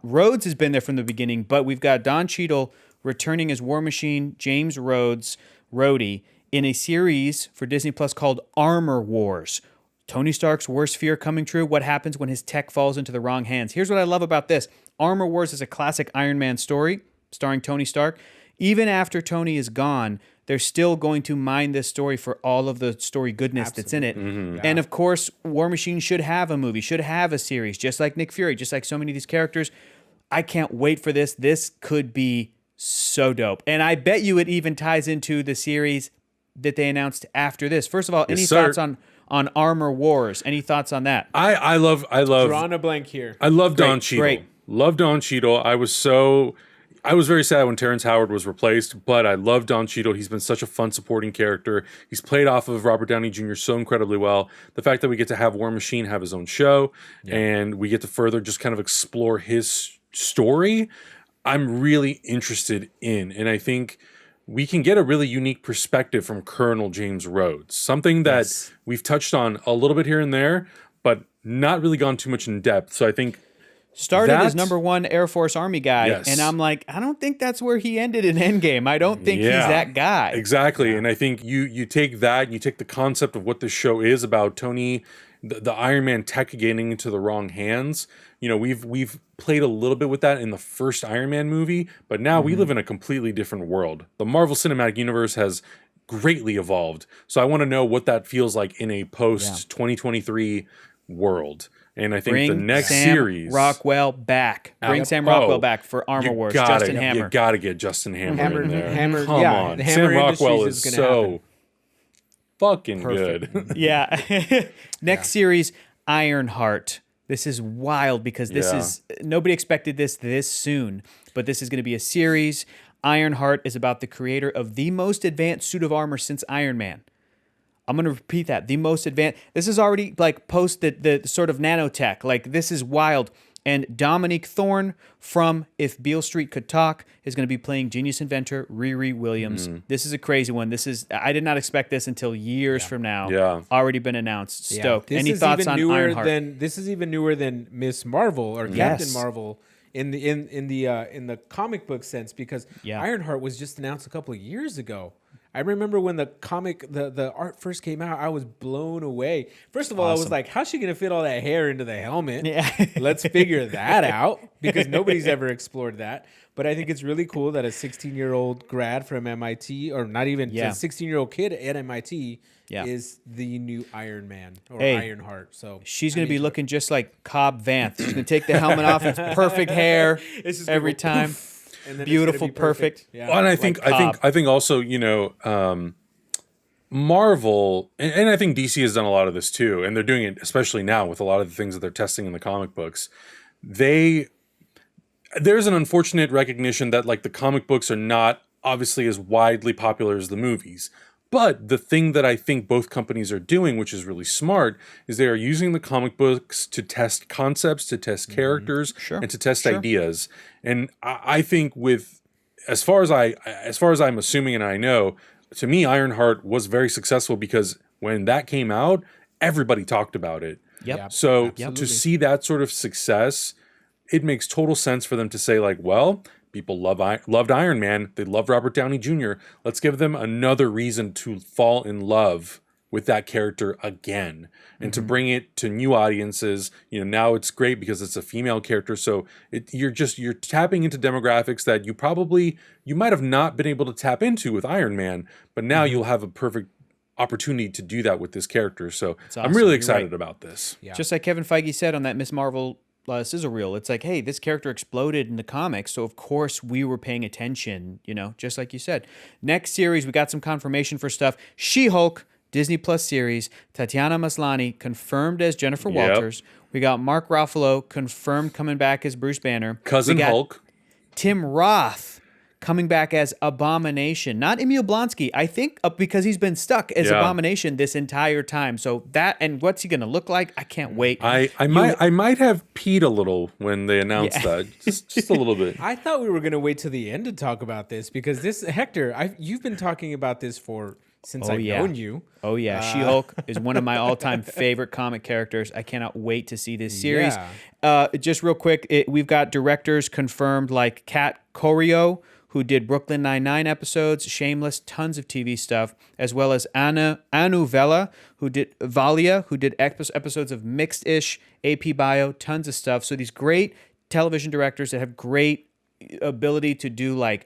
Rhodes has been there from the beginning, but we've got Don Cheadle returning as War Machine, James Rhodey, in a series for Disney Plus called Armor Wars. Tony Stark's worst fear coming true. What happens when his tech falls into the wrong hands? Here's what I love about this. Armor Wars is a classic Iron Man story starring Tony Stark. Even after Tony is gone, they're still going to mine this story for all of the story goodness that's in it. And of course, War Machine should have a movie, should have a series, just like Nick Fury, just like so many of these characters. I can't wait for this. This could be so dope. And I bet you it even ties into the series that they announced after this. First of all, any thoughts on Armor Wars? Any thoughts on that? I love drawing a blank here. I love Don Cheadle. Great. Love Don Cheadle. I was very sad when Terrence Howard was replaced, but I love Don Cheadle. He's been such a fun supporting character. He's played off of Robert Downey Jr. so incredibly well. The fact that we get to have War Machine have his own show and we get to further just kind of explore his story, I'm really interested in. And I think we can get a really unique perspective from Colonel James Rhodes, something that we've touched on a little bit here and there, but not really gone too much in depth. So I think started as #1 Air Force Army guy, and I'm like, I don't think that's where he ended in Endgame. I don't think he's that guy. Exactly, and I think you take that, and you take the concept of what this show is about, Tony, the Iron Man tech getting into the wrong hands. You know, we've played a little bit with that in the first Iron Man movie, but now we live in a completely different world. The Marvel Cinematic Universe has greatly evolved, so I want to know what that feels like in a post-2023 world. And I think the next series, Rockwell back. Bring Sam Rockwell back for Armor Wars. Justin Hammer. You got to get Justin Hammer in there. Hammer, Come on, Sam Rockwell is so fucking good. Next series, Ironheart. This is wild because this is nobody expected this soon, but this is going to be a series. Ironheart is about the creator of the most advanced suit of armor since Iron Man. I'm going to repeat that. The most advanced. This is already like post the sort of nanotech. Like this is wild. And Dominique Thorne from If Beale Street Could Talk is going to be playing genius inventor Riri Williams. This is a crazy one. I did not expect this until years from now. Already been announced. Stoked. Any thoughts on Ironheart? This is even newer than Miss Marvel or Captain Marvel in the comic book sense, because Ironheart was just announced a couple of years ago. I remember when the comic, the art first came out, I was blown away. First of all, I was like, how's she going to fit all that hair into the helmet? Let's figure that out, because nobody's ever explored that. But I think it's really cool that a 16-year-old grad from MIT, or not even a 16-year-old kid at MIT, is the new Iron Man or Ironheart. So she's going to be looking just like Cobb Vanth. She's going to take the helmet off. It's perfect hair every time. Beautiful, perfect. Yeah. Well, and I think also, you know, Marvel and I think DC has done a lot of this too, and they're doing it especially now with a lot of the things that they're testing in the comic books. There's an unfortunate recognition that like the comic books are not obviously as widely popular as the movies. But the thing that I think both companies are doing, which is really smart, is they are using the comic books to test concepts, to test characters, and to test ideas. And I think as far as I'm assuming and I know, to me, Ironheart was very successful because when that came out, everybody talked about it. So to see that sort of success, it makes total sense for them to say like, well, people loved Iron Man. They loved Robert Downey Jr. Let's give them another reason to fall in love with that character again and to bring it to new audiences. You know, now it's great because it's a female character. So you're tapping into demographics that you might have not been able to tap into with Iron Man, but now you'll have a perfect opportunity to do that with this character. So awesome. I'm really excited about this. Just like Kevin Feige said on that Miss Marvel sizzle reel, it's like, hey, this character exploded in the comics, so of course we were paying attention, you know, just like you said. Next series, we got some confirmation for stuff. She-Hulk, Disney Plus series. Tatiana Maslany confirmed as Jennifer Walters. We got Mark Ruffalo confirmed coming back as Bruce Banner. Cousin Hulk. Tim Roth coming back as Abomination, not Emil Blonsky. I think because he's been stuck as Abomination this entire time. So that, and what's he going to look like? I can't wait. I might have peed a little when they announced that, just a little bit. I thought we were going to wait till the end to talk about this because this, Hector, you've been talking about this since I've known you. Oh yeah, She-Hulk is one of my all-time favorite comic characters. I cannot wait to see this series. Just real quick, we've got directors confirmed like Kat Corio, who did Brooklyn Nine-Nine episodes, Shameless, tons of TV stuff, as well as Anu Vela, who did episodes of Mixed-ish, AP Bio, tons of stuff. So these great television directors that have great ability to do like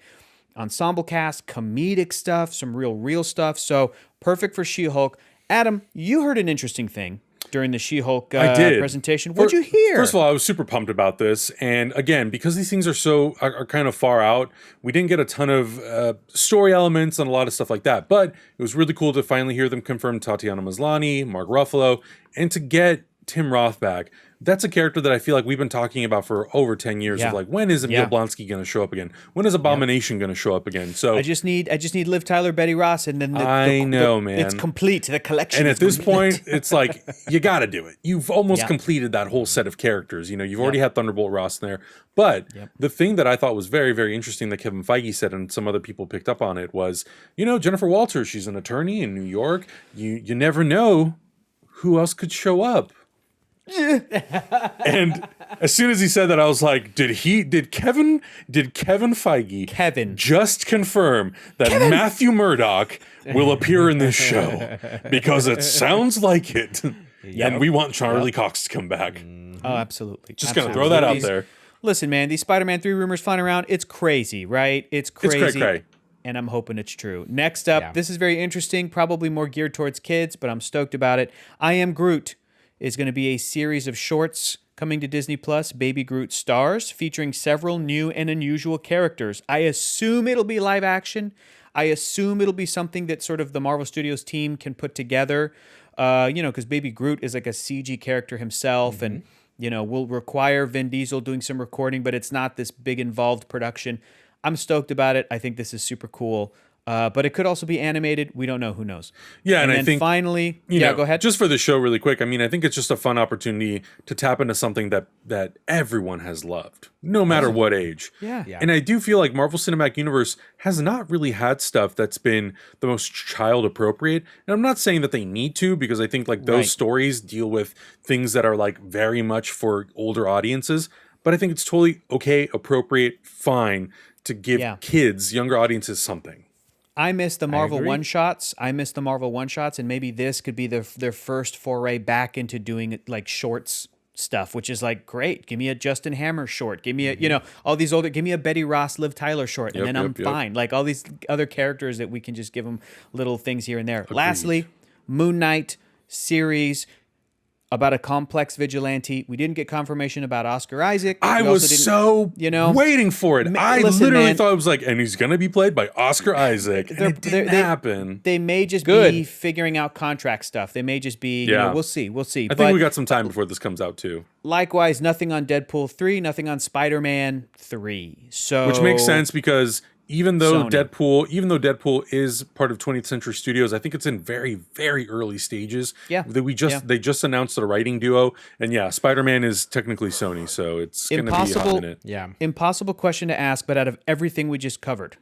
ensemble cast, comedic stuff, some real stuff. So perfect for She-Hulk. Adam, you heard an interesting thing. during the She-Hulk presentation. What'd you hear? First of all, I was super pumped about this. And again, because these things are kind of far out, we didn't get a ton of story elements and a lot of stuff like that. But it was really cool to finally hear them confirm Tatiana Maslany, Mark Ruffalo, and to get Tim Roth back. That's a character that I feel like we've been talking about for over 10 years of like, when is Emil Blonsky going to show up again? When is Abomination going to show up again? So I just need Liv Tyler, Betty Ross, and then man. It's complete. The collection. And is at this complete. point, it's like, you got to do it. You've almost completed that whole set of characters. You know, you've already had Thunderbolt Ross in there. But the thing that I thought was very, very interesting that Kevin Feige said, and some other people picked up on it, was, you know, Jennifer Walters, she's an attorney in New York. You never know who else could show up. And as soon as he said that, I was like, did Kevin Feige just confirm that Matthew Murdock will appear in this show? Because it sounds like it. And we want Charlie Cox to come back. Oh, absolutely. Just gonna throw that out there. Listen, man, these Spider-Man 3 rumors flying around, it's crazy, right? It's crazy. It's cray-cray. And I'm hoping it's true. Next up, this is very interesting, probably more geared towards kids, but I'm stoked about it. I Am Groot is going to be a series of shorts coming to Disney Plus, Baby Groot stars, featuring several new and unusual characters. I assume it'll be live action. I assume it'll be something that sort of the Marvel Studios team can put together, because Baby Groot is like a CG character himself, and, will require Vin Diesel doing some recording, but it's not this big involved production. I'm stoked about it. I think this is super cool. But it could also be animated. We don't know. Who knows? Yeah, and I think finally, go ahead. Just for the show, really quick. I mean, I think it's just a fun opportunity to tap into something that everyone has loved, no matter what age. Yeah. And I do feel like Marvel Cinematic Universe has not really had stuff that's been the most child appropriate. And I'm not saying that they need to, because I think like those stories deal with things that are like very much for older audiences. But I think it's totally okay, appropriate, fine to give kids, younger audiences, something. I miss the Marvel one-shots. And maybe this could be their first foray back into doing like shorts stuff, which is like, great. Give me a Justin Hammer short. Give me a, all these older, give me a Betty Ross, Liv Tyler short, and then I'm fine. Like all these other characters that we can just give them little things here and there. Agreed. Lastly, Moon Knight series about a complex vigilante. We didn't get confirmation about Oscar Isaac. I was so waiting for it. I literally thought it was like, and he's going to be played by Oscar Isaac. And it didn't happen. They may just be figuring out contract stuff. They may just be, we'll see. I think we got some time before this comes out too. Likewise, nothing on Deadpool 3, nothing on Spider-Man 3. So, which makes sense because even though Deadpool is part of 20th Century Studios, I think it's in very, very early stages. Yeah. They just announced a writing duo, and Spider-Man is technically Sony, so it's going to be a hot minute. Yeah. Impossible question to ask, but out of everything we just covered,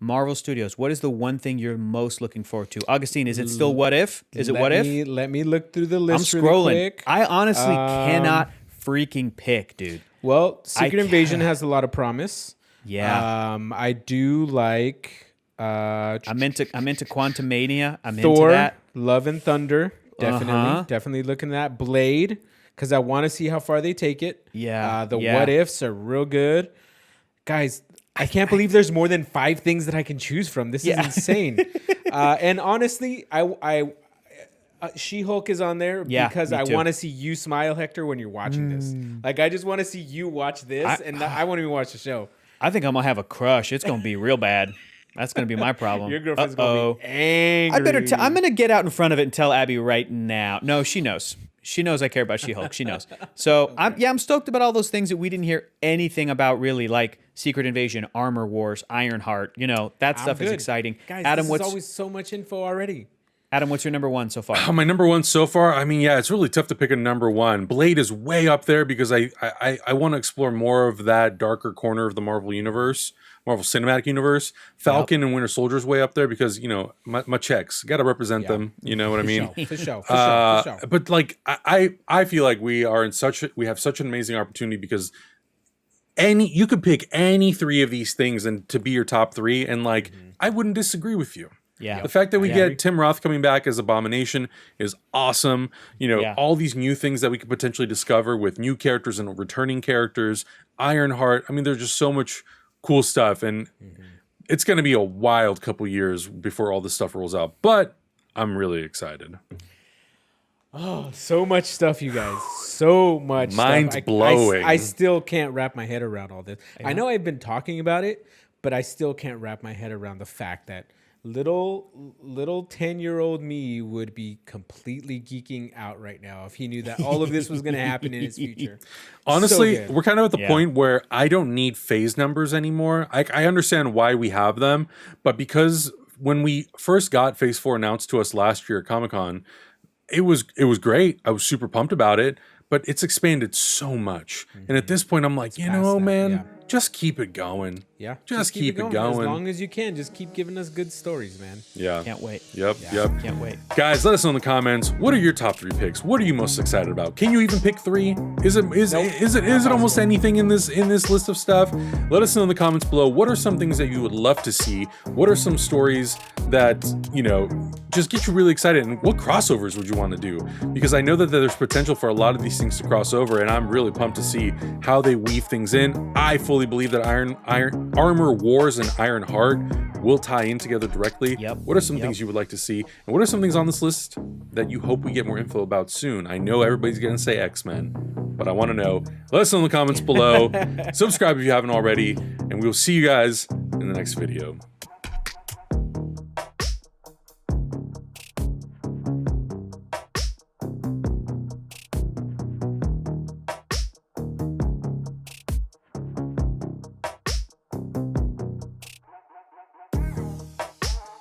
Marvel Studios, what is the one thing you're most looking forward to? Augustine, is it still What If? Let me look through the list. I'm scrolling. Really quick. I honestly cannot freaking pick, dude. Well, Secret Invasion has a lot of promise. Yeah. I do like I'm into Quantumania. I'm Thor, into that. Love and Thunder. Definitely looking at that. Blade, because I want to see how far they take it. Yeah. What Ifs are real good. Guys, I can't believe there's more than 5 things that I can choose from. This is insane. And honestly, I She-Hulk is on there because I want to see you smile, Hector, when you're watching this. Like, I just want to see you watch this, and I won't even watch the show. I think I'm going to have a crush. It's going to be real bad. That's going to be my problem. Your girlfriend's going to be angry. I'm going to get out in front of it and tell Abby right now. No, she knows. She knows I care about She-Hulk. She knows. So, I'm stoked about all those things that we didn't hear anything about, really, like Secret Invasion, Armor Wars, Ironheart. That stuff is exciting. Guys, Adam, there's always so much info already. Adam, what's your number one so far? My number one so far, I mean, it's really tough to pick a number one. Blade is way up there because I want to explore more of that darker corner of the Marvel Universe, Marvel Cinematic Universe. Falcon and Winter Soldier is way up there because, my checks. Got to represent them. You know what I mean? For sure. But like, I feel like we have such an amazing opportunity because you could pick any 3 of these things and to be your top 3, and like, I wouldn't disagree with you. Yeah. The fact that we get Tim Roth coming back as Abomination is awesome. All these new things that we could potentially discover with new characters and returning characters. Ironheart. I mean, there's just so much cool stuff, and it's going to be a wild couple years before all this stuff rolls out. But I'm really excited. Oh, so much stuff, you guys. So much Mind stuff. blowing. I still can't wrap my head around all this. Yeah. I know I've been talking about it, but I still can't wrap my head around the fact that little 10-year-old me would be completely geeking out right now if he knew that all of this was going to happen in his future. Honestly, so we're kind of at the point where I don't need phase numbers anymore. I understand why we have them, but because when we first got Phase 4 announced to us last year at Comic-Con, it was great. I was super pumped about it, but it's expanded so much. Mm-hmm. And at this point, I'm like, just keep it going. Yeah. Just keep it going. As long as you can. Just keep giving us good stories, man. Yeah. Can't wait. Yep. Can't wait. Guys, let us know in the comments. What are your top 3 picks? What are you most excited about? Can you even pick 3? Is it almost anything in this list of stuff? Let us know in the comments below. What are some things that you would love to see? What are some stories that, just get you really excited? And what crossovers would you want to do? Because I know that there's potential for a lot of these things to cross over, and I'm really pumped to see how they weave things in. I fully believe that Armor Wars and Ironheart will tie in together directly. Yep. What are some things you would like to see? And what are some things on this list that you hope we get more info about soon? I know everybody's going to say X-Men, but I want to know. Let us know in the comments below. Subscribe if you haven't already, and we will see you guys in the next video.